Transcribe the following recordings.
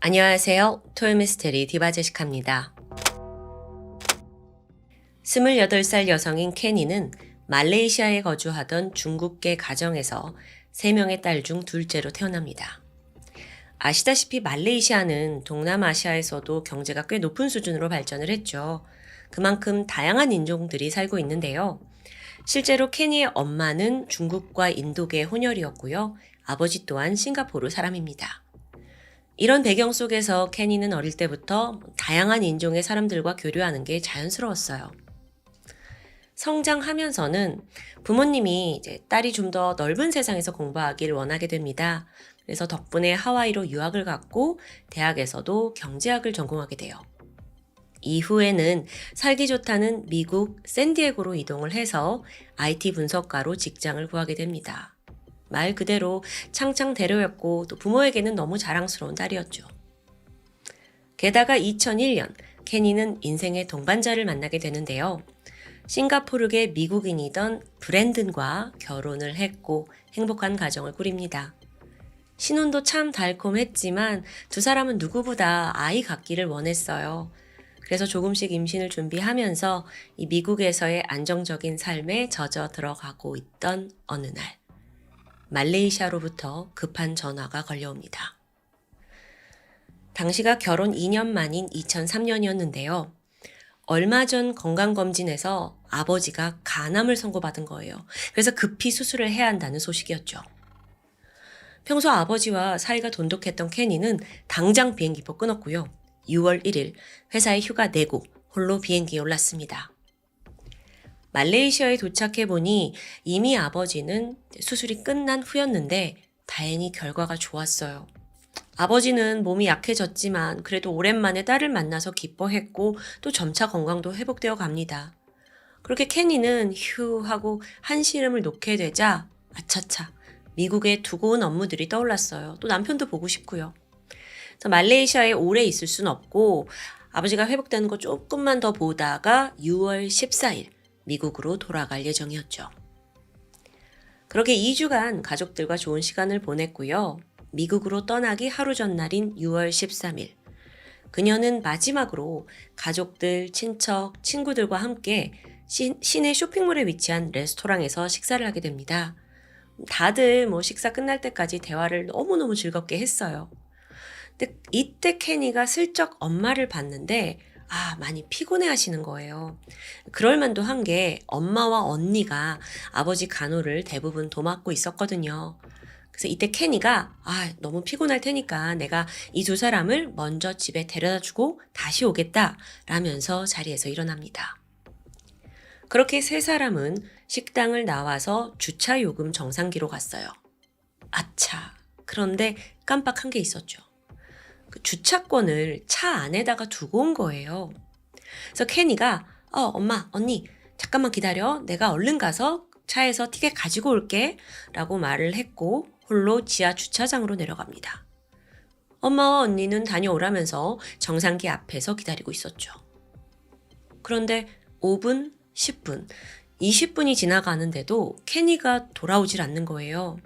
안녕하세요. 토요미스테리 디바제시카입니다. 28살 여성인 케니는 말레이시아에 거주하던 중국계 가정에서 3명의 딸 중 둘째로 태어납니다. 아시다시피 말레이시아는 동남아시아에서도 경제가 꽤 높은 수준으로 발전을 했죠. 그만큼 다양한 인종들이 살고 있는데요. 실제로 케니의 엄마는 중국과 인도계 혼혈이었고요. 아버지 또한 싱가포르 사람입니다. 이런 배경 속에서 케니는 어릴 때부터 다양한 인종의 사람들과 교류하는 게 자연스러웠어요. 성장하면서는 부모님이 이제 딸이 좀 더 넓은 세상에서 공부하길 원하게 됩니다. 그래서 덕분에 하와이로 유학을 갔고 대학에서도 경제학을 전공하게 돼요. 이후에는 살기 좋다는 미국 샌디에고로 이동을 해서 IT 분석가로 직장을 구하게 됩니다. 말 그대로 창창대로였고 또 부모에게는 너무 자랑스러운 딸이었죠. 게다가 2001년 케니는 인생의 동반자를 만나게 되는데요. 싱가포르계 미국인이던 브랜든과 결혼을 했고 행복한 가정을 꾸립니다. 신혼도 참 달콤했지만 두 사람은 누구보다 아이 갖기를 원했어요. 그래서 조금씩 임신을 준비하면서 이 미국에서의 안정적인 삶에 젖어 들어가고 있던 어느 날 말레이시아로부터 급한 전화가 걸려옵니다. 당시가 결혼 2년 만인 2003년이었는데요. 얼마 전 건강검진에서 아버지가 간암을 선고받은 거예요. 그래서 급히 수술을 해야 한다는 소식이었죠. 평소 아버지와 사이가 돈독했던 케니는 당장 비행기표 끊었고요. 6월 1일 회사에 휴가 내고 홀로 비행기에 올랐습니다. 말레이시아에 도착해보니 이미 아버지는 수술이 끝난 후였는데 다행히 결과가 좋았어요. 아버지는 몸이 약해졌지만 그래도 오랜만에 딸을 만나서 기뻐했고 또 점차 건강도 회복되어 갑니다. 그렇게 케니는 휴 하고 한시름을 놓게 되자 아차차 미국에 두고 온 업무들이 떠올랐어요. 또 남편도 보고 싶고요. 그래서 말레이시아에 오래 있을 순 없고 아버지가 회복되는 거 조금만 더 보다가 6월 14일 미국으로 돌아갈 예정이었죠. 그렇게 2주간 가족들과 좋은 시간을 보냈고요. 미국으로 떠나기 하루 전날인 6월 13일. 그녀는 마지막으로 가족들, 친척, 친구들과 함께 시내 쇼핑몰에 위치한 레스토랑에서 식사를 하게 됩니다. 다들 식사 끝날 때까지 대화를 너무너무 즐겁게 했어요. 근데 이때 케니가 슬쩍 엄마를 봤는데 많이 피곤해 하시는 거예요. 그럴 만도 한 게 엄마와 언니가 아버지 간호를 대부분 도맡고 있었거든요. 그래서 이때 케니가 너무 피곤할 테니까 내가 이 두 사람을 먼저 집에 데려다 주고 다시 오겠다 라면서 자리에서 일어납니다. 그렇게 세 사람은 식당을 나와서 주차 요금 정상기로 갔어요. 아차. 그런데 깜빡한 게 있었죠. 그 주차권을 차 안에다가 두고 온 거예요. 그래서 케니가 엄마, 언니 잠깐만 기다려. 내가 얼른 가서 차에서 티켓 가지고 올게 라고 말을 했고 홀로 지하 주차장으로 내려갑니다. 엄마와 언니는 다녀오라면서 정상기 앞에서 기다리고 있었죠. 그런데 5분, 10분, 20분이 지나가는데도 케니가 돌아오질 않는 거예요.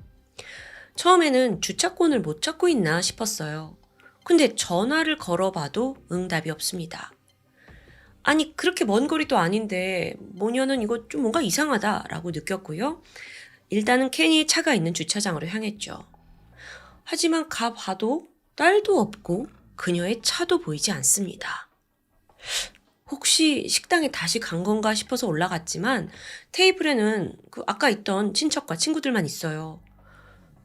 처음에는 주차권을 못 찾고 있나 싶었어요. 근데 전화를 걸어봐도 응답이 없습니다. 아니 그렇게 먼 거리도 아닌데 모녀는 이거 좀 뭔가 이상하다라고 느꼈고요. 일단은 케니의 차가 있는 주차장으로 향했죠. 하지만 가봐도 딸도 없고 그녀의 차도 보이지 않습니다. 혹시 식당에 다시 간 건가 싶어서 올라갔지만 테이블에는 아까 있던 친척과 친구들만 있어요.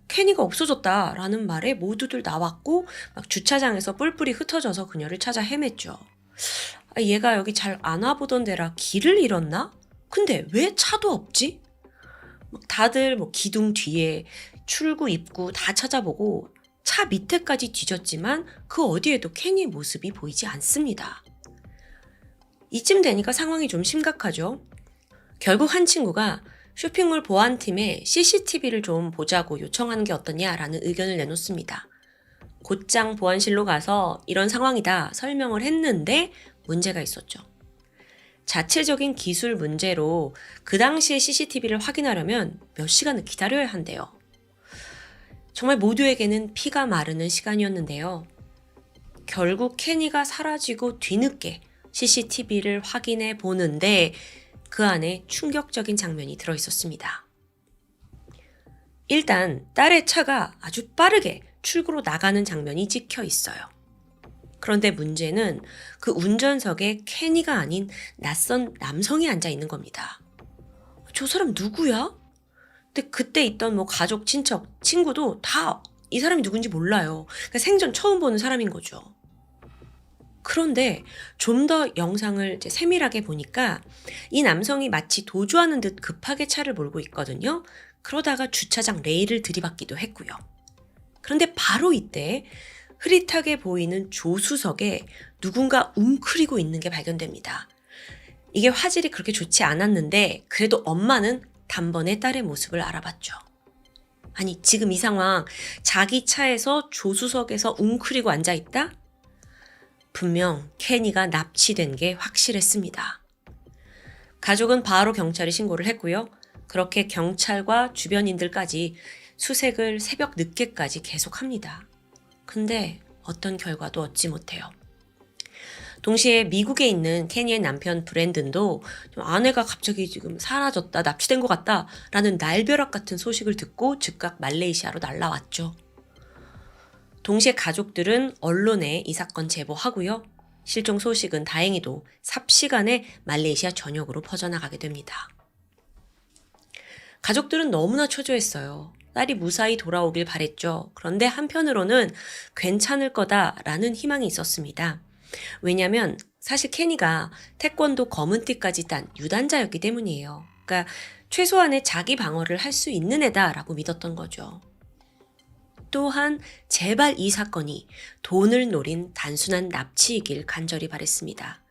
케니가 없어졌다라는 말에 모두들 나왔고 막 주차장에서 뿔뿔이 흩어져서 그녀를 찾아 헤맸죠. 얘가 여기 잘 안 와보던 데라 길을 잃었나? 근데 왜 차도 없지? 다들 기둥 뒤에 출구 입구 다 찾아보고 차 밑에까지 뒤졌지만 그 어디에도 케니의 모습이 보이지 않습니다. 이쯤 되니까 상황이 좀 심각하죠. 결국 한 친구가 쇼핑몰 보안팀에 CCTV를 좀 보자고 요청하는 게 어떠냐라는 의견을 내놓습니다. 곧장 보안실로 가서 이런 상황이다 설명을 했는데 문제가 있었죠. 자체적인 기술 문제로 그 당시에 CCTV를 확인하려면 몇 시간을 기다려야 한대요. 정말 모두에게는 피가 마르는 시간이었는데요. 결국 케니가 사라지고 뒤늦게 CCTV를 확인해 보는데 그 안에 충격적인 장면이 들어있었습니다. 일단 딸의 차가 아주 빠르게 출구로 나가는 장면이 찍혀 있어요. 그런데 문제는 그 운전석에 케니가 아닌 낯선 남성이 앉아 있는 겁니다. 저 사람 누구야? 근데 그때 있던 가족, 친척, 친구도 다 이 사람이 누군지 몰라요. 그러니까 생전 처음 보는 사람인 거죠. 그런데 좀 더 영상을 이제 세밀하게 보니까 이 남성이 마치 도주하는 듯 급하게 차를 몰고 있거든요. 그러다가 주차장 레일을 들이받기도 했고요. 그런데 바로 이때 흐릿하게 보이는 조수석에 누군가 웅크리고 있는 게 발견됩니다. 이게 화질이 그렇게 좋지 않았는데 그래도 엄마는 단번에 딸의 모습을 알아봤죠. 아니, 지금 이 상황, 자기 차에서 조수석에서 웅크리고 앉아있다? 분명 케니가 납치된 게 확실했습니다. 가족은 바로 경찰에 신고를 했고요. 그렇게 경찰과 주변인들까지 수색을 새벽 늦게까지 계속합니다. 근데 어떤 결과도 얻지 못해요. 동시에 미국에 있는 케니의 남편 브랜든도 아내가 갑자기 지금 사라졌다, 납치된 것 같다 라는 날벼락 같은 소식을 듣고 즉각 말레이시아로 날아왔죠. 동시에 가족들은 언론에 이 사건 제보하고요. 실종 소식은 다행히도 삽시간에 말레이시아 전역으로 퍼져나가게 됩니다. 가족들은 너무나 초조했어요. 딸이 무사히 돌아오길 바랬죠. 그런데 한편으로는 괜찮을 거다라는 희망이 있었습니다. 왜냐하면 사실 케니가 태권도 검은띠까지 딴 유단자였기 때문이에요. 그러니까 최소한의 자기 방어를 할 수 있는 애다라고 믿었던 거죠. 또한 제발 이 사건이 돈을 노린 단순한 납치이길 간절히 바랬습니다.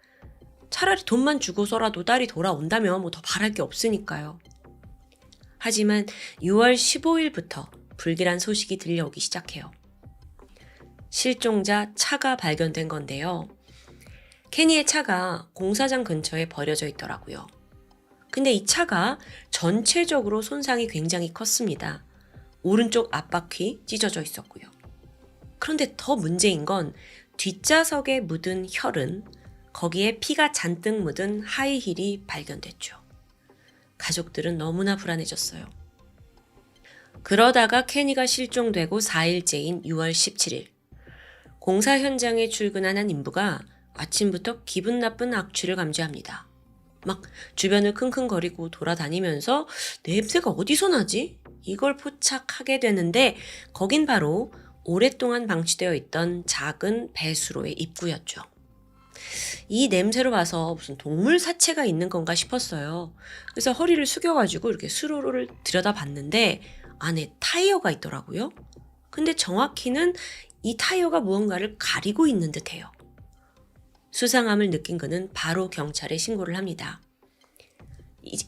차라리 돈만 주고서라도 딸이 돌아온다면 더 바랄 게 없으니까요. 하지만 6월 15일부터 불길한 소식이 들려오기 시작해요. 실종자 차가 발견된 건데요. 케니의 차가 공사장 근처에 버려져 있더라고요. 근데 이 차가 전체적으로 손상이 굉장히 컸습니다. 오른쪽 앞바퀴 찢어져 있었고요. 그런데 더 문제인 건 뒷좌석에 묻은 혈흔, 거기에 피가 잔뜩 묻은 하이힐이 발견됐죠. 가족들은 너무나 불안해졌어요. 그러다가 케니가 실종되고 4일째인 6월 17일, 공사 현장에 출근한 한 인부가 아침부터 기분 나쁜 악취를 감지합니다. 막 주변을 킁킁거리고 돌아다니면서 냄새가 어디서 나지? 이걸 포착하게 되는데 거긴 바로 오랫동안 방치되어 있던 작은 배수로의 입구였죠. 이 냄새로 봐서 무슨 동물 사체가 있는 건가 싶었어요. 그래서 허리를 숙여가지고 이렇게 수로를 들여다봤는데 안에 타이어가 있더라고요. 근데 정확히는 이 타이어가 무언가를 가리고 있는 듯해요. 수상함을 느낀 그는 바로 경찰에 신고를 합니다.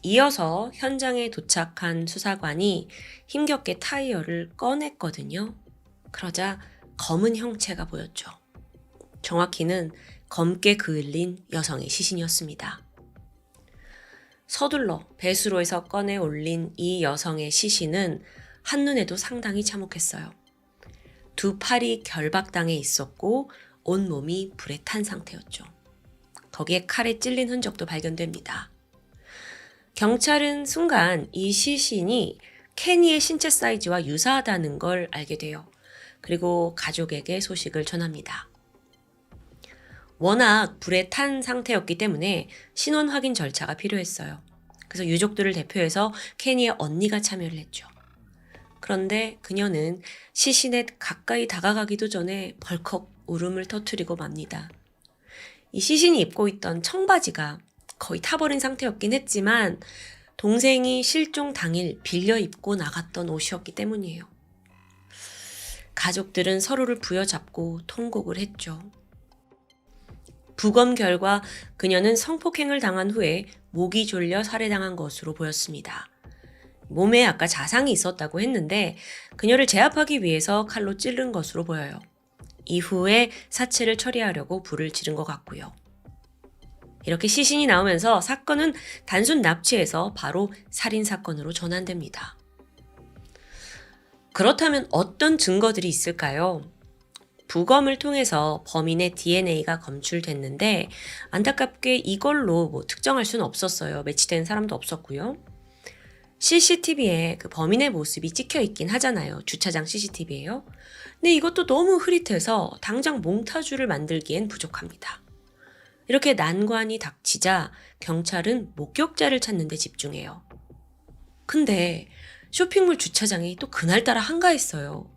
이어서 현장에 도착한 수사관이 힘겹게 타이어를 꺼냈거든요. 그러자 검은 형체가 보였죠. 정확히는 검게 그을린 여성의 시신이었습니다. 서둘러 배수로에서 꺼내 올린 이 여성의 시신은 한눈에도 상당히 참혹했어요. 두 팔이 결박당해 있었고 온몸이 불에 탄 상태였죠. 거기에 칼에 찔린 흔적도 발견됩니다. 경찰은 순간 이 시신이 케니의 신체 사이즈와 유사하다는 걸 알게 돼요. 그리고 가족에게 소식을 전합니다. 워낙 불에 탄 상태였기 때문에 신원 확인 절차가 필요했어요. 그래서 유족들을 대표해서 케니의 언니가 참여를 했죠. 그런데 그녀는 시신에 가까이 다가가기도 전에 벌컥 울음을 터뜨리고 맙니다. 이 시신이 입고 있던 청바지가 거의 타버린 상태였긴 했지만 동생이 실종 당일 빌려 입고 나갔던 옷이었기 때문이에요. 가족들은 서로를 부여잡고 통곡을 했죠. 부검 결과 그녀는 성폭행을 당한 후에 목이 졸려 살해당한 것으로 보였습니다. 몸에 아까 자상이 있었다고 했는데 그녀를 제압하기 위해서 칼로 찌른 것으로 보여요. 이후에 사체를 처리하려고 불을 지른 것 같고요. 이렇게 시신이 나오면서 사건은 단순 납치에서 바로 살인사건으로 전환됩니다. 그렇다면 어떤 증거들이 있을까요? 부검을 통해서 범인의 DNA가 검출됐는데 안타깝게 이걸로 뭐 특정할 수는 없었어요. 매치된 사람도 없었고요. CCTV에 그 범인의 모습이 찍혀 있긴 하잖아요. 주차장 CCTV에요. 근데 이것도 너무 흐릿해서 당장 몽타주를 만들기엔 부족합니다. 이렇게 난관이 닥치자 경찰은 목격자를 찾는 데 집중해요. 근데 쇼핑몰 주차장이 또 그날따라 한가했어요.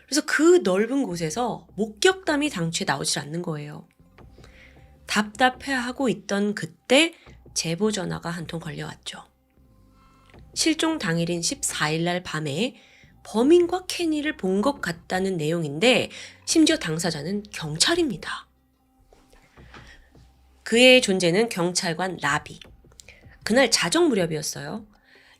그래서 그 넓은 곳에서 목격담이 당최 나오질 않는 거예요. 답답해하고 있던 그때 제보 전화가 한 통 걸려왔죠. 실종 당일인 14일 날 밤에 범인과 케니를 본 것 같다는 내용인데 심지어 당사자는 경찰입니다. 그의 존재는 경찰관 라비. 그날 자정 무렵이었어요.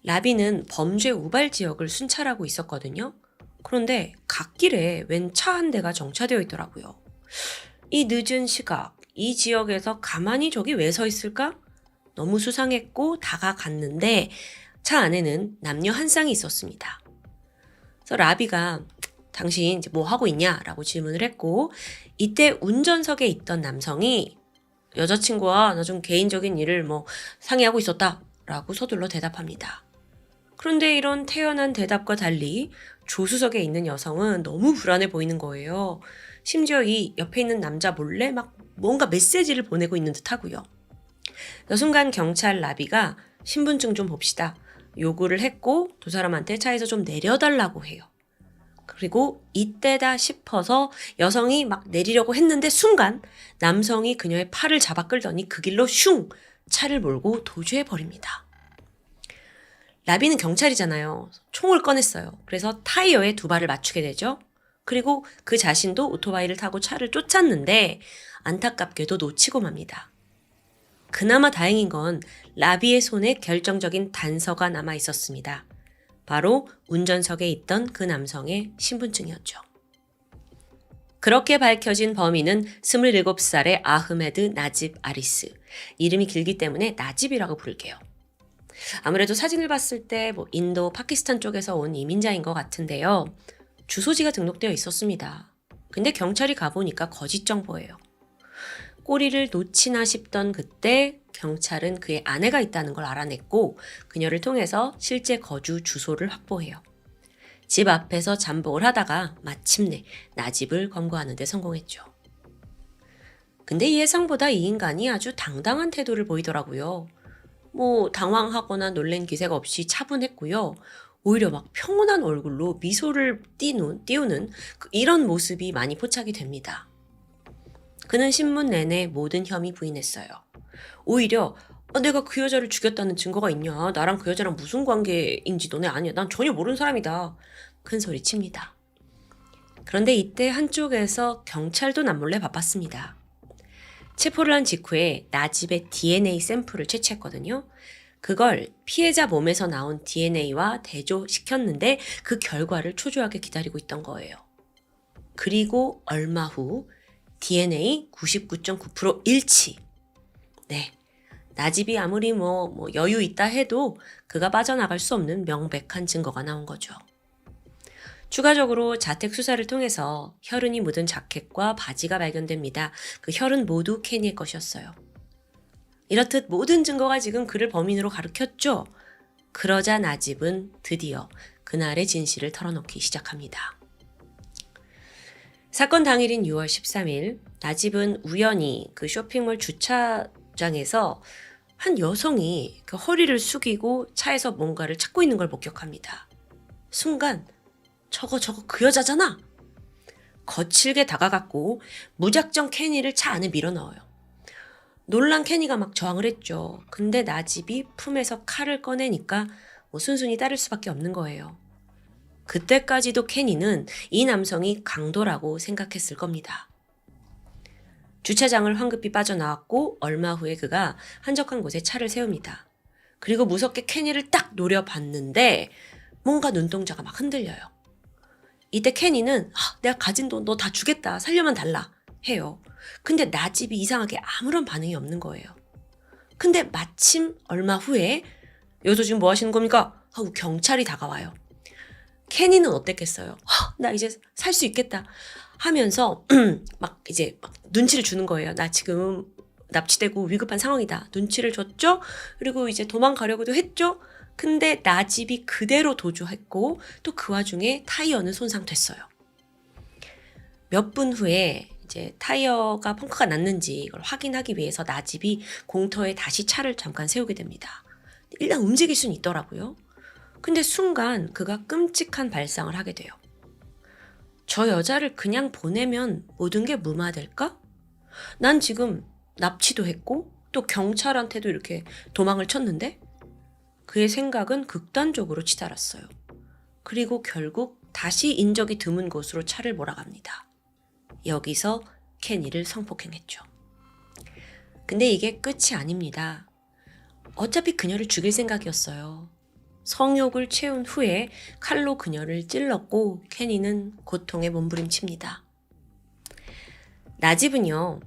라비는 범죄 우발 지역을 순찰하고 있었거든요. 그런데 갓길에 웬 차 한 대가 정차되어 있더라고요. 이 늦은 시각, 이 지역에서 가만히 저기 왜 서 있을까? 너무 수상했고 다가갔는데 차 안에는 남녀 한 쌍이 있었습니다. 그래서 라비가 당신 이제 뭐 하고 있냐? 라고 질문을 했고 이때 운전석에 있던 남성이 여자친구와 나 좀 개인적인 일을 뭐 상의하고 있었다 라고 서둘러 대답합니다. 그런데 이런 태연한 대답과 달리 조수석에 있는 여성은 너무 불안해 보이는 거예요. 심지어 이 옆에 있는 남자 몰래 막 뭔가 메시지를 보내고 있는 듯 하고요. 순간 경찰 라비가 신분증 좀 봅시다. 요구를 했고 두 사람한테 차에서 좀 내려달라고 해요. 그리고 이때다 싶어서 여성이 막 내리려고 했는데 순간 남성이 그녀의 팔을 잡아 끌더니 그 길로 슝! 차를 몰고 도주해버립니다. 라비는 경찰이잖아요. 총을 꺼냈어요. 그래서 타이어에 두 발을 맞추게 되죠. 그리고 그 자신도 오토바이를 타고 차를 쫓았는데 안타깝게도 놓치고 맙니다. 그나마 다행인 건 라비의 손에 결정적인 단서가 남아 있었습니다. 바로 운전석에 있던 그 남성의 신분증이었죠. 그렇게 밝혀진 범인은 27살의 아흐메드 나집 아리스. 이름이 길기 때문에 나집이라고 부를게요. 아무래도 사진을 봤을 때 뭐 인도, 파키스탄 쪽에서 온 이민자인 것 같은데요. 주소지가 등록되어 있었습니다. 근데 경찰이 가보니까 거짓 정보예요. 꼬리를 놓치나 싶던 그때 경찰은 그의 아내가 있다는 걸 알아냈고 그녀를 통해서 실제 거주 주소를 확보해요. 집 앞에서 잠복을 하다가 마침내 나집을 검거하는 데 성공했죠. 근데 예상보다 이 인간이 아주 당당한 태도를 보이더라고요. 뭐 당황하거나 놀란 기세가 없이 차분했고요. 오히려 막 평온한 얼굴로 미소를 띄우는 이런 모습이 많이 포착이 됩니다. 그는 신문 내내 모든 혐의 부인했어요. 오히려 내가 그 여자를 죽였다는 증거가 있냐? 나랑 그 여자랑 무슨 관계인지 너네 아니야. 난 전혀 모르는 사람이다. 큰 소리 칩니다. 그런데 이때 한쪽에서 경찰도 남몰래 바빴습니다. 체포를 한 직후에 나집의 DNA 샘플을 채취했거든요. 그걸 피해자 몸에서 나온 DNA와 대조시켰는데 그 결과를 초조하게 기다리고 있던 거예요. 그리고 얼마 후 DNA 99.9% 일치. 네, 나집이 아무리 뭐 여유 있다 해도 그가 빠져나갈 수 없는 명백한 증거가 나온 거죠. 추가적으로 자택 수사를 통해서 혈흔이 묻은 자켓과 바지가 발견됩니다. 그 혈흔 모두 케니의 것이었어요. 이렇듯 모든 증거가 지금 그를 범인으로 가리켰죠. 그러자 나집은 드디어 그날의 진실을 털어놓기 시작합니다. 사건 당일인 6월 13일 나집은 우연히 그 쇼핑몰 주차장에서 한 여성이 그 허리를 숙이고 차에서 뭔가를 찾고 있는 걸 목격합니다. 순간 저거 그 여자잖아. 거칠게 다가갔고 무작정 케니를 차 안에 밀어넣어요. 놀란 케니가 막 저항을 했죠. 근데 나집이 품에서 칼을 꺼내니까 순순히 따를 수밖에 없는 거예요. 그때까지도 케니는 이 남성이 강도라고 생각했을 겁니다. 주차장을 황급히 빠져나왔고 얼마 후에 그가 한적한 곳에 차를 세웁니다. 그리고 무섭게 케니를 딱 노려봤는데 뭔가 눈동자가 막 흔들려요. 이때 케니는 내가 가진 돈 너 다 주겠다. 살려만 달라 해요. 근데 나집이 이상하게 아무런 반응이 없는 거예요. 근데 마침 얼마 후에 여기서 지금 뭐 하시는 겁니까? 하고 경찰이 다가와요. 케니는 어땠겠어요? 나 이제 살 수 있겠다. 하면서 막 이제 막 눈치를 주는 거예요. 나 지금 납치되고 위급한 상황이다. 눈치를 줬죠. 그리고 이제 도망가려고도 했죠. 근데 나집이 그대로 도주했고 또 그 와중에 타이어는 손상됐어요. 몇 분 후에 이제 타이어가 펑크가 났는지 이걸 확인하기 위해서 나집이 공터에 다시 차를 잠깐 세우게 됩니다. 일단 움직일 수는 있더라고요. 근데 순간 그가 끔찍한 발상을 하게 돼요. 저 여자를 그냥 보내면 모든 게 무마될까? 난 지금 납치도 했고 또 경찰한테도 이렇게 도망을 쳤는데 그의 생각은 극단적으로 치달았어요. 그리고 결국 다시 인적이 드문 곳으로 차를 몰아갑니다. 여기서 케니를 성폭행했죠. 근데 이게 끝이 아닙니다. 어차피 그녀를 죽일 생각이었어요. 성욕을 채운 후에 칼로 그녀를 찔렀고 케니는 고통에 몸부림칩니다. 나집은요,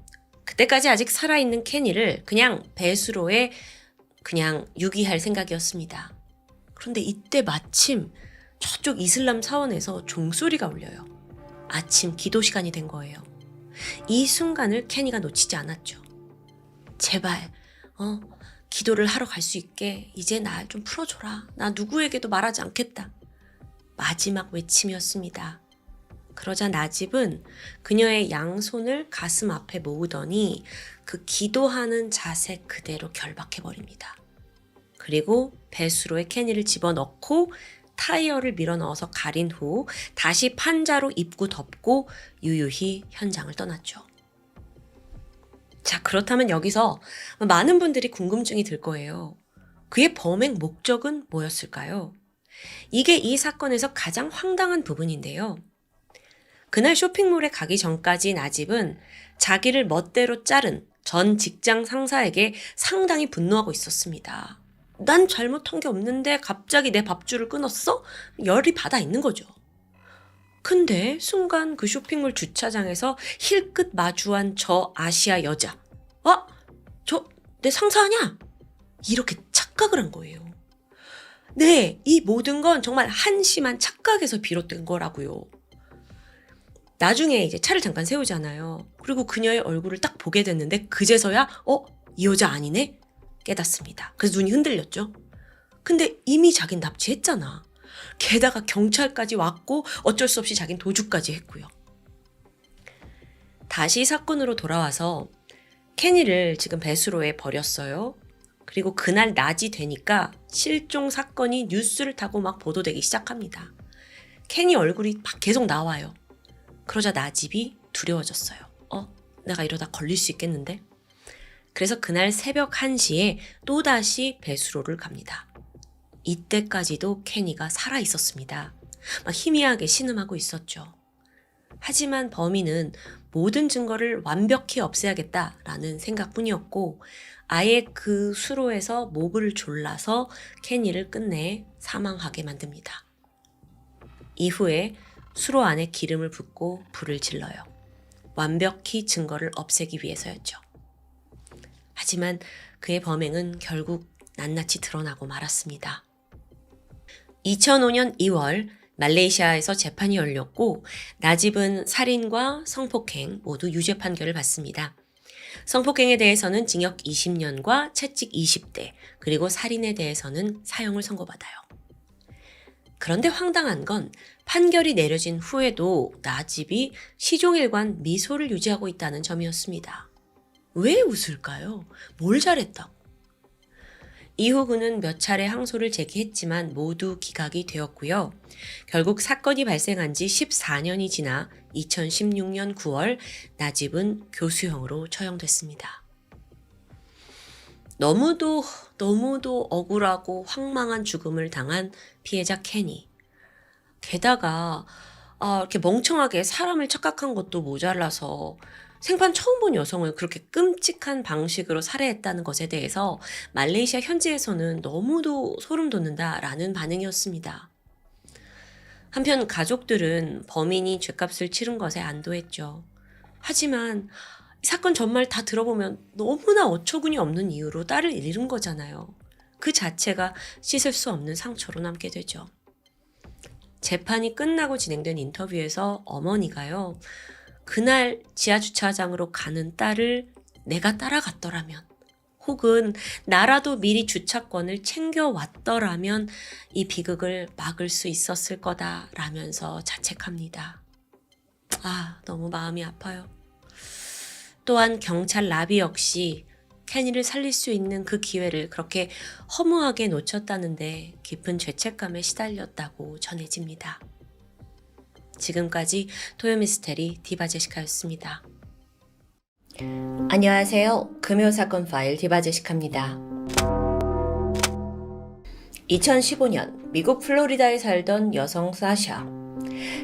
그때까지 아직 살아있는 케니를 그냥 배수로에 그냥 유기할 생각이었습니다. 그런데 이때 마침 저쪽 이슬람 사원에서 종소리가 울려요. 아침 기도 시간이 된 거예요. 이 순간을 케니가 놓치지 않았죠. 제발 기도를 하러 갈 수 있게 이제 날 좀 풀어줘라. 나 누구에게도 말하지 않겠다. 마지막 외침이었습니다. 그러자 나집은 그녀의 양손을 가슴 앞에 모으더니 그 기도하는 자세 그대로 결박해버립니다. 그리고 배수로에 케니를 집어넣고 타이어를 밀어넣어서 가린 후 다시 판자로 입구 덮고 유유히 현장을 떠났죠. 자, 그렇다면 여기서 많은 분들이 궁금증이 들 거예요. 그의 범행 목적은 뭐였을까요? 이게 이 사건에서 가장 황당한 부분인데요. 그날 쇼핑몰에 가기 전까지 나집은 자기를 멋대로 자른 전 직장 상사에게 상당히 분노하고 있었습니다. 난 잘못한 게 없는데 갑자기 내 밥줄을 끊었어? 열이 받아 있는 거죠. 근데 순간 그 쇼핑몰 주차장에서 힐끗 마주한 저 아시아 여자. 저 내 상사 아냐? 이렇게 착각을 한 거예요. 네, 이 모든 건 정말 한심한 착각에서 비롯된 거라고요. 나중에 이제 차를 잠깐 세우잖아요. 그리고 그녀의 얼굴을 딱 보게 됐는데 그제서야 이 여자 아니네? 깨닫습니다. 그래서 눈이 흔들렸죠. 근데 이미 자긴 납치했잖아. 게다가 경찰까지 왔고 어쩔 수 없이 자긴 도주까지 했고요. 다시 사건으로 돌아와서 케니를 지금 배수로에 버렸어요. 그리고 그날 낮이 되니까 실종 사건이 뉴스를 타고 막 보도되기 시작합니다. 케니 얼굴이 막 계속 나와요. 그러자 나집이 두려워졌어요. 내가 이러다 걸릴 수 있겠는데? 그래서 그날 새벽 1시에 또다시 배수로를 갑니다. 이때까지도 케니가 살아 있었습니다. 막 희미하게 신음하고 있었죠. 하지만 범인은 모든 증거를 완벽히 없애야겠다라는 생각뿐이었고 아예 그 수로에서 목을 졸라서 케니를 끝내 사망하게 만듭니다. 이후에 수로 안에 기름을 붓고 불을 질러요. 완벽히 증거를 없애기 위해서였죠. 하지만 그의 범행은 결국 낱낱이 드러나고 말았습니다. 2005년 2월 말레이시아에서 재판이 열렸고 나집은 살인과 성폭행 모두 유죄 판결을 받습니다. 성폭행에 대해서는 징역 20년과 채찍 20대, 그리고 살인에 대해서는 사형을 선고받아요. 그런데 황당한 건 판결이 내려진 후에도 나집이 시종일관 미소를 유지하고 있다는 점이었습니다. 왜 웃을까요? 뭘 잘했다고? 이후 그는 몇 차례 항소를 제기했지만 모두 기각이 되었고요. 결국 사건이 발생한 지 14년이 지나 2016년 9월 나집은 교수형으로 처형됐습니다. 너무도 억울하고 황망한 죽음을 당한 피해자 케니. 게다가 이렇게 멍청하게 사람을 착각한 것도 모자라서 생판 처음 본 여성을 그렇게 끔찍한 방식으로 살해했다는 것에 대해서 말레이시아 현지에서는 너무도 소름 돋는다라는 반응이었습니다. 한편 가족들은 범인이 죗값을 치른 것에 안도했죠. 하지만 이 사건 전말 다 들어보면 너무나 어처구니 없는 이유로 딸을 잃은 거잖아요. 그 자체가 씻을 수 없는 상처로 남게 되죠. 재판이 끝나고 진행된 인터뷰에서 어머니가요. 그날 지하주차장으로 가는 딸을 내가 따라갔더라면, 혹은 나라도 미리 주차권을 챙겨왔더라면 이 비극을 막을 수 있었을 거다라면서 자책합니다. 너무 마음이 아파요. 또한 경찰 라비 역시 케니를 살릴 수 있는 그 기회를 그렇게 허무하게 놓쳤다는데 깊은 죄책감에 시달렸다고 전해집니다. 지금까지 토요미스테리 디바제시카였습니다. 안녕하세요. 금요사건 파일 디바제시카입니다. 2015년 미국 플로리다에 살던 여성 사샤.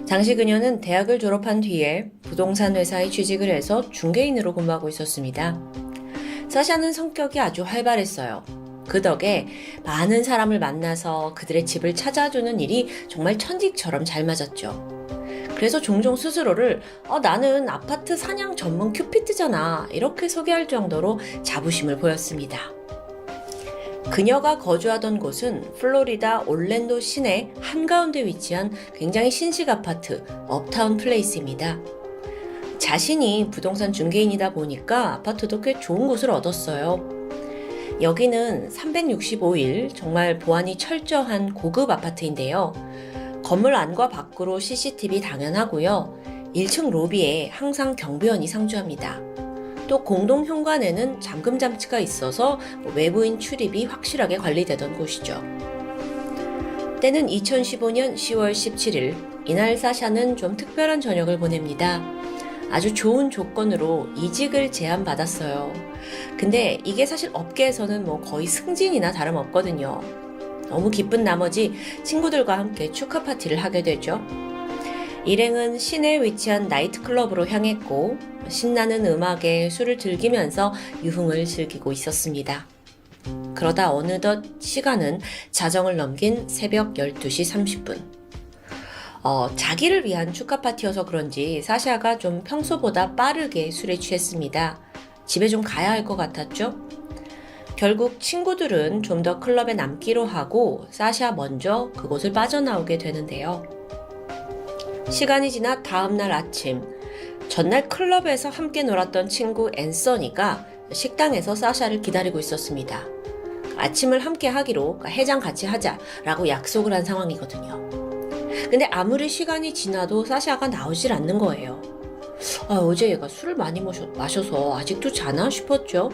당시 그녀는 대학을 졸업한 뒤에 부동산 회사에 취직을 해서 중개인으로 근무하고 있었습니다. 사샤는 성격이 아주 활발했어요. 그 덕에 많은 사람을 만나서 그들의 집을 찾아주는 일이 정말 천직처럼 잘 맞았죠. 그래서 종종 스스로를 나는 아파트 사냥 전문 큐피트잖아 이렇게 소개할 정도로 자부심을 보였습니다. 그녀가 거주하던 곳은 플로리다 올랜도 시내 한가운데 위치한 굉장히 신식 아파트 업타운 플레이스입니다. 자신이 부동산 중개인이다 보니까 아파트도 꽤 좋은 곳을 얻었어요. 여기는 365일 정말 보안이 철저한 고급 아파트인데요. 건물 안과 밖으로 CCTV 당연하고요. 1층 로비에 항상 경비원이 상주합니다. 또 공동 현관에는 잠금 장치가 있어서 외부인 출입이 확실하게 관리되던 곳이죠. 때는 2015년 10월 17일, 이날 사샤는 좀 특별한 저녁을 보냅니다. 아주 좋은 조건으로 이직을 제안받았어요. 근데 이게 사실 업계에서는 거의 승진이나 다름없거든요. 너무 기쁜 나머지 친구들과 함께 축하 파티를 하게 되죠. 일행은 시내에 위치한 나이트클럽으로 향했고 신나는 음악에 술을 즐기면서 유흥을 즐기고 있었습니다. 그러다 어느덧 시간은 자정을 넘긴 새벽 12시 30분. 자기를 위한 축하 파티여서 그런지 사샤가 좀 평소보다 빠르게 술에 취했습니다. 집에 좀 가야 할 것 같았죠? 결국 친구들은 좀 더 클럽에 남기로 하고 사샤 먼저 그곳을 빠져나오게 되는데요. 시간이 지나 다음날 아침, 전날 클럽에서 함께 놀았던 친구 앤서니가 식당에서 사샤를 기다리고 있었습니다. 아침을 함께 하기로 해장 같이 하자라고 약속을 한 상황이거든요. 근데 아무리 시간이 지나도 사샤가 나오질 않는 거예요. 어제 얘가 술을 많이 마셔서 아직도 자나 싶었죠.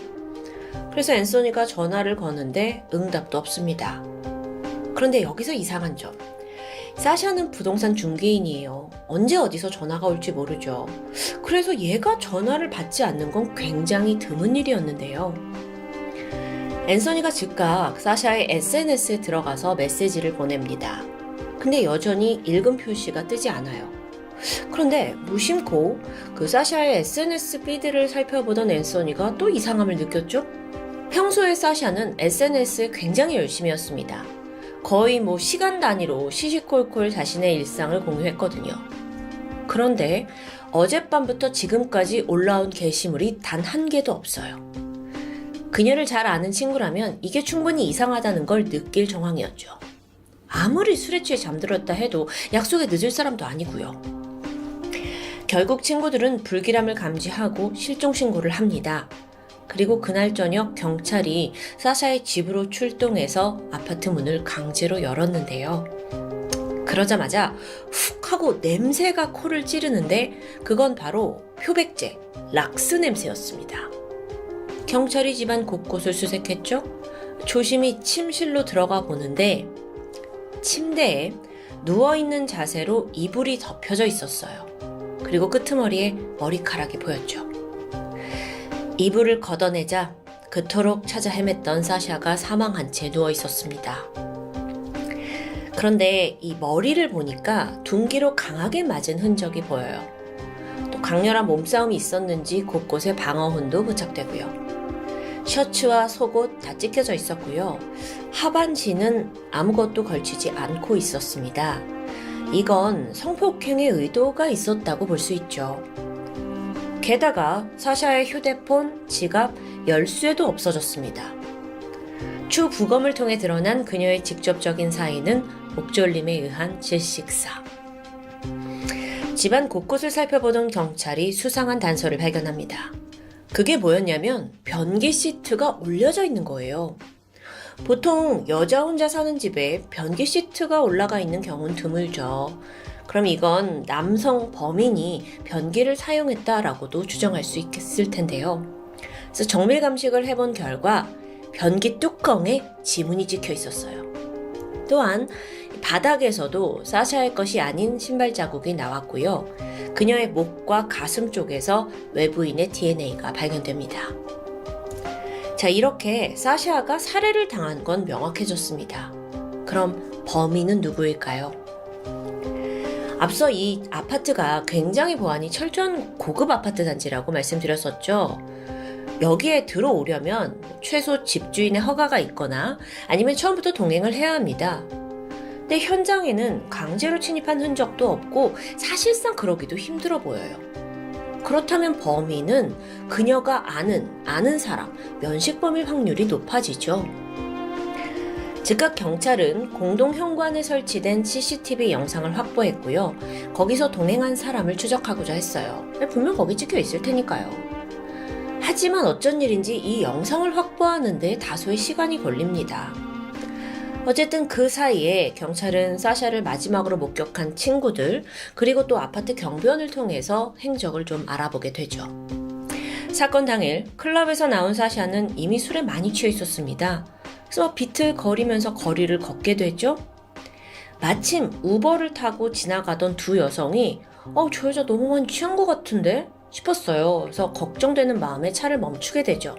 그래서 앤서니가 전화를 거는데 응답도 없습니다. 그런데 여기서 이상한 점. 사샤는 부동산 중개인이에요. 언제 어디서 전화가 올지 모르죠. 그래서 얘가 전화를 받지 않는 건 굉장히 드문 일이었는데요. 앤서니가 즉각 사샤의 SNS에 들어가서 메시지를 보냅니다. 근데 여전히 읽음 표시가 뜨지 않아요. 그런데 무심코 그 사샤의 SNS 피드를 살펴보던 앤서니가 또 이상함을 느꼈죠? 평소에 사샤는 SNS에 굉장히 열심히였습니다. 거의 시간 단위로 시시콜콜 자신의 일상을 공유했거든요. 그런데 어젯밤부터 지금까지 올라온 게시물이 단 한 개도 없어요. 그녀를 잘 아는 친구라면 이게 충분히 이상하다는 걸 느낄 정황이었죠. 아무리 술에 취해 잠들었다 해도 약속에 늦을 사람도 아니고요. 결국 친구들은 불길함을 감지하고 실종 신고를 합니다. 그리고 그날 저녁 경찰이 사샤의 집으로 출동해서 아파트 문을 강제로 열었는데요. 그러자마자 훅 하고 냄새가 코를 찌르는데 그건 바로 표백제, 락스 냄새였습니다. 경찰이 집안 곳곳을 수색했죠. 조심히 침실로 들어가 보는데 침대에 누워있는 자세로 이불이 덮여져 있었어요. 그리고 끄트머리에 머리카락이 보였죠. 이불을 걷어내자 그토록 찾아 헤맸던 사샤가 사망한 채 누워 있었습니다. 그런데 이 머리를 보니까 둔기로 강하게 맞은 흔적이 보여요. 또 강렬한 몸싸움이 있었는지 곳곳에 방어흔도 부착되고요. 셔츠와 속옷 다 찢겨져 있었고요. 하반신은 아무것도 걸치지 않고 있었습니다. 이건 성폭행의 의도가 있었다고 볼 수 있죠. 게다가 사샤의 휴대폰, 지갑, 열쇠도 없어졌습니다. 추 부검을 통해 드러난 그녀의 직접적인 사인은 목졸림에 의한 질식사. 집안 곳곳을 살펴보던 경찰이 수상한 단서를 발견합니다. 그게 뭐였냐면 변기 시트가 올려져 있는 거예요. 보통 여자 혼자 사는 집에 변기 시트가 올라가 있는 경우는 드물죠. 그럼 이건 남성 범인이 변기를 사용했다라고도 주장할 수 있을 텐데요. 그래서 정밀 감식을 해본 결과 변기 뚜껑에 지문이 찍혀 있었어요. 또한 바닥에서도 사샤의 것이 아닌 신발 자국이 나왔고요. 그녀의 목과 가슴 쪽에서 외부인의 DNA가 발견됩니다. 자, 이렇게 사샤가 살해를 당한 건 명확해졌습니다. 그럼 범인은 누구일까요? 앞서 이 아파트가 굉장히 보안이 철저한 고급 아파트 단지라고 말씀드렸었죠. 여기에 들어오려면 최소 집주인의 허가가 있거나 아니면 처음부터 동행을 해야 합니다. 근데 현장에는 강제로 침입한 흔적도 없고 사실상 그러기도 힘들어 보여요. 그렇다면 범인은 그녀가 아는 사람, 면식범일 확률이 높아지죠. 즉각 경찰은 공동 현관에 설치된 CCTV 영상을 확보했고요. 거기서 동행한 사람을 추적하고자 했어요. 분명 거기 찍혀 있을 테니까요. 하지만 어쩐 일인지 이 영상을 확보하는데 다소의 시간이 걸립니다. 어쨌든 그 사이에 경찰은 사샤를 마지막으로 목격한 친구들 그리고 또 아파트 경비원을 통해서 행적을 좀 알아보게 되죠. 사건 당일 클럽에서 나온 사샤는 이미 술에 많이 취해 있었습니다. 그래서 비틀거리면서 거리를 걷게 되죠. 마침 우버를 타고 지나가던 두 여성이 저 여자 너무 많이 취한 것 같은데? 싶었어요. 그래서 걱정되는 마음에 차를 멈추게 되죠.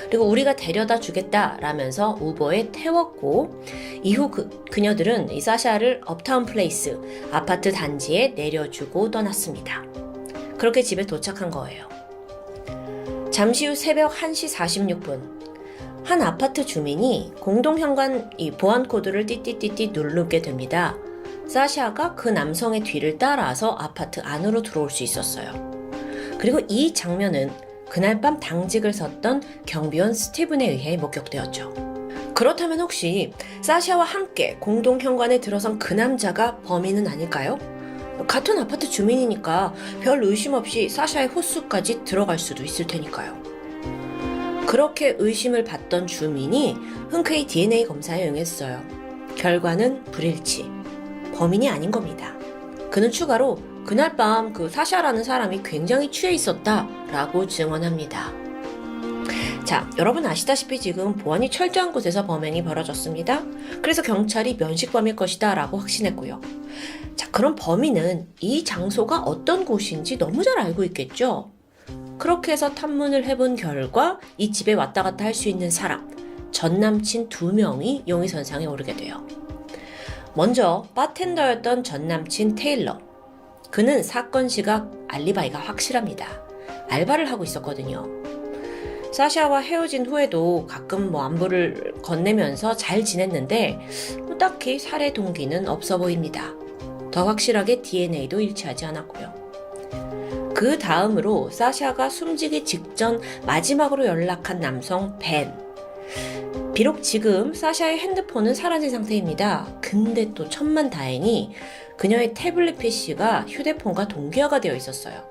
그리고 우리가 데려다 주겠다 라면서 우버에 태웠고 이후 그녀들은 이 사샤를 업타운 플레이스 아파트 단지에 내려주고 떠났습니다. 그렇게 집에 도착한 거예요. 잠시 후 새벽 1시 46분 한 아파트 주민이 공동현관 보안 코드를 띠띠띠띠 누르게 됩니다. 사샤가 그 남성의 뒤를 따라서 아파트 안으로 들어올 수 있었어요. 그리고 이 장면은 그날 밤 당직을 섰던 경비원 스티븐에 의해 목격되었죠. 그렇다면 혹시 사샤와 함께 공동 현관에 들어선 그 남자가 범인은 아닐까요? 같은 아파트 주민이니까 별 의심 없이 사샤의 호수까지 들어갈 수도 있을 테니까요. 그렇게 의심을 받던 주민이 흔쾌히 DNA 검사에 응했어요. 결과는 불일치. 범인이 아닌 겁니다. 그는 추가로 그날 밤 그 사샤라는 사람이 굉장히 취해 있었다라고 증언합니다. 자, 여러분 아시다시피 지금 보안이 철저한 곳에서 범행이 벌어졌습니다. 그래서 경찰이 면식범일 것이다 라고 확신했고요. 자, 그럼 범인은 이 장소가 어떤 곳인지 너무 잘 알고 있겠죠? 그렇게 해서 탐문을 해본 결과 이 집에 왔다 갔다 할 수 있는 사람, 전 남친 2명이 용의선상에 오르게 돼요. 먼저 바텐더였던 전 남친 테일러. 그는 사건 시각 알리바이가 확실합니다. 알바를 하고 있었거든요. 사샤와 헤어진 후에도 가끔 안부를 건네면서 잘 지냈는데 딱히 살해 동기는 없어 보입니다. 더 확실하게 DNA도 일치하지 않았고요. 그 다음으로 사샤가 숨지기 직전 마지막으로 연락한 남성 벤. 비록 지금 사샤의 핸드폰은 사라진 상태입니다. 근데 또 천만다행히 그녀의 태블릿 PC가 휴대폰과 동기화가 되어 있었어요.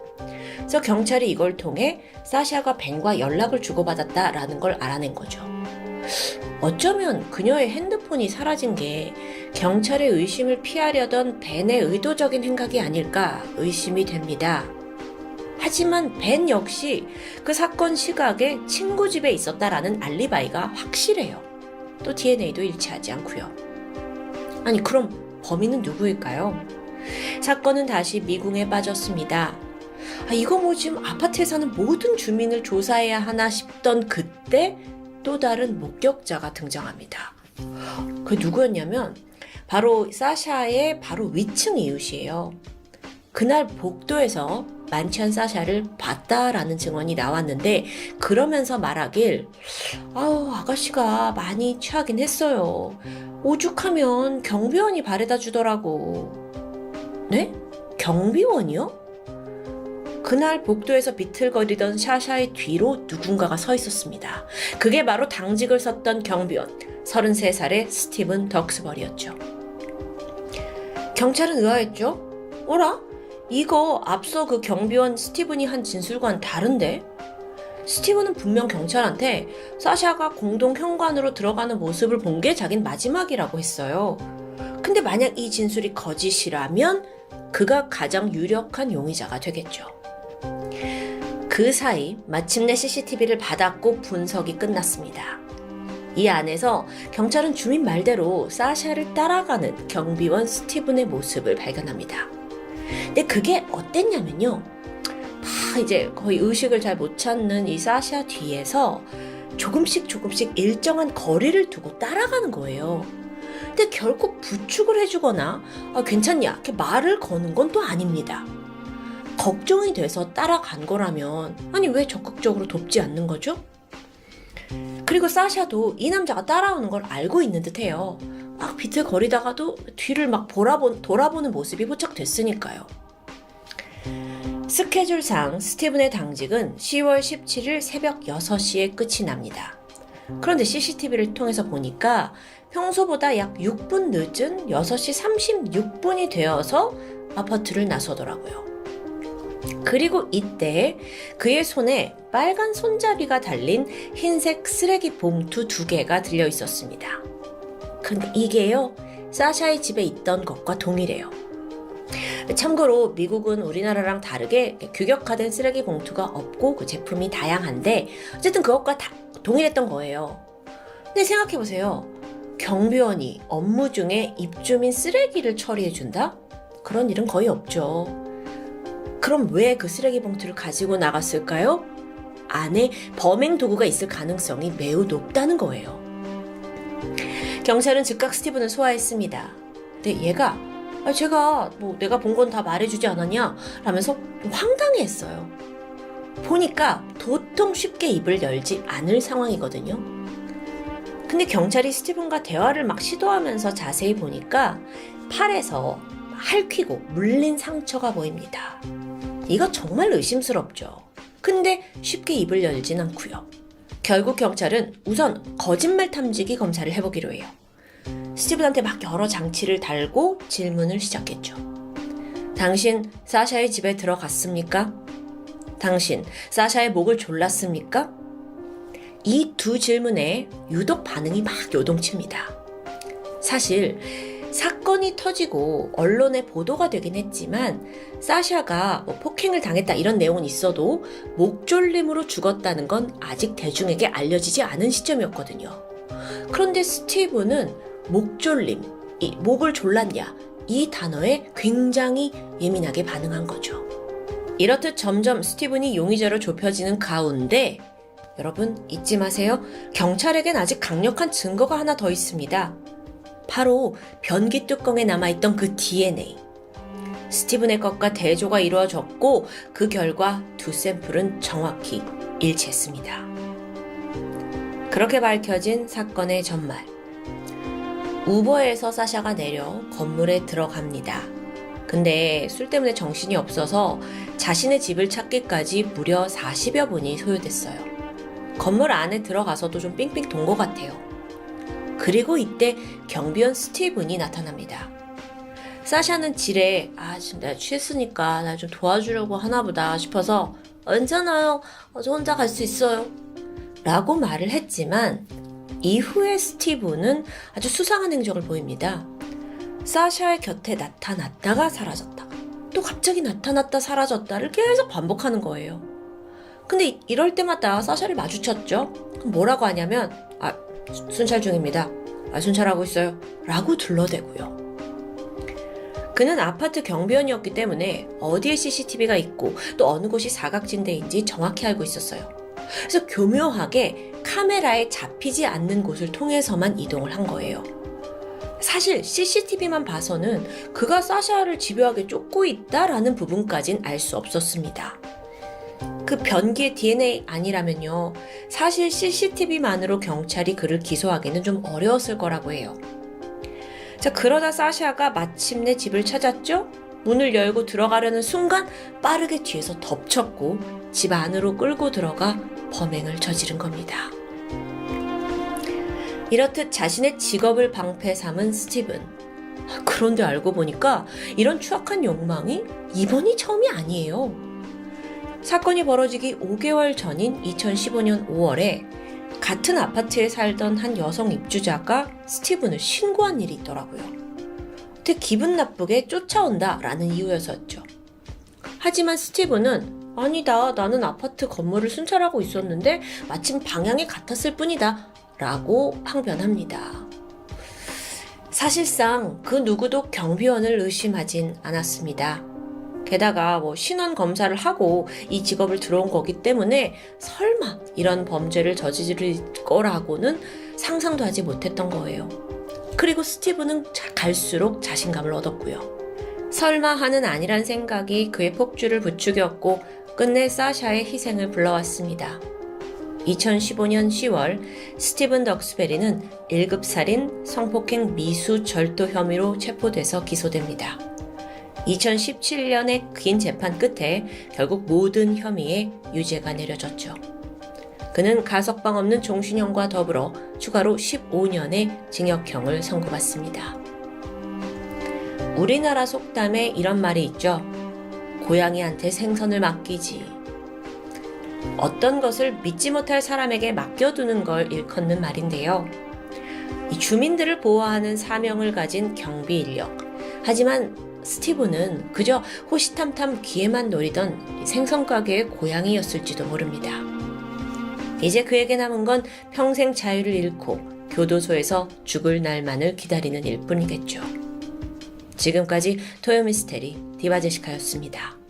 그래서 경찰이 이걸 통해 사샤가 벤과 연락을 주고받았다라는 걸 알아낸 거죠. 어쩌면 그녀의 핸드폰이 사라진 게 경찰의 의심을 피하려던 벤의 의도적인 행각이 아닐까 의심이 됩니다. 하지만 벤 역시 그 사건 시각에 친구 집에 있었다라는 알리바이가 확실해요. 또 DNA도 일치하지 않고요. 아니 그럼 범인은 누구일까요? 사건은 다시 미궁에 빠졌습니다. 이거 뭐 지금 아파트에 사는 모든 주민을 조사해야 하나 싶던 그때 또 다른 목격자가 등장합니다. 그 누구였냐면 바로 사샤의 바로 위층 이웃이에요. 그날 복도에서 만취한 사샤를 봤다라는 증언이 나왔는데 그러면서 말하길 아가씨가 많이 취하긴 했어요. 오죽하면 경비원이 바래다 주더라고. 네? 경비원이요? 그날 복도에서 비틀거리던 사샤의 뒤로 누군가가 서 있었습니다. 그게 바로 당직을 섰던 경비원 33살의 스티븐 덕스버리였죠. 경찰은 의아했죠. 어라? 이거 앞서 그 경비원 스티븐이 한 진술과는 다른데? 스티븐은 분명 경찰한테 사샤가 공동 현관으로 들어가는 모습을 본 게 자긴 마지막이라고 했어요. 근데 만약 이 진술이 거짓이라면 그가 가장 유력한 용의자가 되겠죠. 그 사이 마침내 CCTV를 받았고 분석이 끝났습니다. 이 안에서 경찰은 주민 말대로 사샤를 따라가는 경비원 스티븐의 모습을 발견합니다. 근데 그게 어땠냐면요. 이제 거의 의식을 잘 못 찾는 이 사샤 뒤에서 조금씩 일정한 거리를 두고 따라가는 거예요. 근데 결코 부축을 해주거나 괜찮냐 이렇게 말을 거는 건 또 아닙니다. 걱정이 돼서 따라간 거라면 아니 왜 적극적으로 돕지 않는 거죠? 그리고 사샤도 이 남자가 따라오는 걸 알고 있는 듯해요. 막 비틀거리다가도 뒤를 막 돌아보는 모습이 포착됐으니까요. 스케줄상 스티븐의 당직은 10월 17일 새벽 6시에 끝이 납니다. 그런데 CCTV를 통해서 보니까 평소보다 약 6분 늦은 6시 36분이 되어서 아파트를 나서더라고요. 그리고 이때 그의 손에 빨간 손잡이가 달린 흰색 쓰레기 봉투 2개가 들려 있었습니다. 근데 이게요, 사샤의 집에 있던 것과 동일해요. 참고로 미국은 우리나라랑 다르게 규격화된 쓰레기 봉투가 없고 그 제품이 다양한데 어쨌든 그것과 다 동일했던 거예요. 근데 생각해보세요. 경비원이 업무 중에 입주민 쓰레기를 처리해준다? 그런 일은 거의 없죠. 그럼 왜 그 쓰레기 봉투를 가지고 나갔을까요? 안에 범행 도구가 있을 가능성이 매우 높다는 거예요. 경찰은 즉각 스티븐을 소환했습니다. 근데 얘가 제가 내가 본 건 다 말해주지 않았냐? 라면서 황당해했어요. 보니까 도통 쉽게 입을 열지 않을 상황이거든요. 근데 경찰이 스티븐과 대화를 막 시도하면서 자세히 보니까 팔에서 핥히고 물린 상처가 보입니다. 이거 정말 의심스럽죠. 근데 쉽게 입을 열진 않고요. 결국 경찰은 우선 거짓말 탐지기 검사를 해보기로 해요. 스티븐한테 막 여러 장치를 달고 질문을 시작했죠. 당신 사샤의 집에 들어갔습니까? 당신 사샤의 목을 졸랐습니까? 이 두 질문에 유독 반응이 막 요동칩니다. 사실 사건이 터지고 언론에 보도가 되긴 했지만 사샤가 폭행을 당했다 이런 내용은 있어도 목졸림으로 죽었다는 건 아직 대중에게 알려지지 않은 시점이었거든요. 그런데 스티븐은 목졸림, 이 목을 졸랐냐 이 단어에 굉장히 예민하게 반응한 거죠. 이렇듯 점점 스티븐이 용의자로 좁혀지는 가운데 여러분 잊지 마세요. 경찰에겐 아직 강력한 증거가 하나 더 있습니다. 바로 변기 뚜껑에 남아있던 그 DNA. 스티븐의 것과 대조가 이루어졌고 그 결과 두 샘플은 정확히 일치했습니다. 그렇게 밝혀진 사건의 전말. 우버에서 사샤가 내려 건물에 들어갑니다. 근데 술 때문에 정신이 없어서 자신의 집을 찾기까지 무려 40여 분이 소요됐어요. 건물 안에 들어가서도 좀 삥삥 돈 것 같아요. 그리고 이때 경비원 스티븐이 나타납니다. 사샤는 지레 지금 내가 취했으니까 나 좀 도와주려고 하나보다 싶어서 괜찮아요. 저 혼자 갈 수 있어요. 라고 말을 했지만 이후에 스티븐은 아주 수상한 행적을 보입니다. 사샤의 곁에 나타났다가 사라졌다. 또 갑자기 나타났다 사라졌다를 계속 반복하는 거예요. 근데 이럴 때마다 사샤를 마주쳤죠. 그럼 뭐라고 하냐면 순찰 중입니다. 순찰하고 있어요. 라고 둘러대고요. 그는 아파트 경비원이었기 때문에 어디에 CCTV가 있고 또 어느 곳이 사각지대인지 정확히 알고 있었어요. 그래서 교묘하게 카메라에 잡히지 않는 곳을 통해서만 이동을 한 거예요. 사실 CCTV만 봐서는 그가 사샤를 집요하게 쫓고 있다라는 부분까진 알 수 없었습니다. 그 변기의 DNA 아니라면요. 사실 CCTV만으로 경찰이 그를 기소하기는 좀 어려웠을 거라고 해요. 자, 그러다 사샤가 마침내 집을 찾았죠? 문을 열고 들어가려는 순간 빠르게 뒤에서 덮쳤고 집 안으로 끌고 들어가 범행을 저지른 겁니다. 이렇듯 자신의 직업을 방패 삼은 스티븐. 그런데 알고 보니까 이런 추악한 욕망이 이번이 처음이 아니에요. 사건이 벌어지기 5개월 전인 2015년 5월에 같은 아파트에 살던 한 여성 입주자가 스티븐을 신고한 일이 있더라고요. 되게 기분 나쁘게 쫓아온다라는 이유였었죠. 하지만 스티븐은 아니다, 나는 아파트 건물을 순찰하고 있었는데 마침 방향이 같았을 뿐이다 라고 항변합니다. 사실상 그 누구도 경비원을 의심하진 않았습니다. 게다가 신원 검사를 하고 이 직업을 들어온 거기 때문에 설마 이런 범죄를 저지를 거라고는 상상도 하지 못했던 거예요. 그리고 스티븐은 갈수록 자신감을 얻었고요. 설마 하는 아니란 생각이 그의 폭주를 부추겼고 끝내 사샤의 희생을 불러왔습니다. 2015년 10월 스티븐 덕스베리는 1급 살인, 성폭행, 미수, 절도 혐의로 체포돼서 기소됩니다. 2017년의 긴 재판 끝에 결국 모든 혐의에 유죄가 내려졌죠. 그는 가석방 없는 종신형과 더불어 추가로 15년의 징역형을 선고받습니다. 우리나라 속담에 이런 말이 있죠. 고양이한테 생선을 맡기지. 어떤 것을 믿지 못할 사람에게 맡겨두는 걸 일컫는 말인데요. 이 주민들을 보호하는 사명을 가진 경비 인력. 하지만 스티븐은 그저 호시탐탐 기회만 노리던 생선가게의 고양이였을지도 모릅니다. 이제 그에게 남은 건 평생 자유를 잃고 교도소에서 죽을 날만을 기다리는 일뿐이겠죠. 지금까지 토요미스테리 디바제시카였습니다.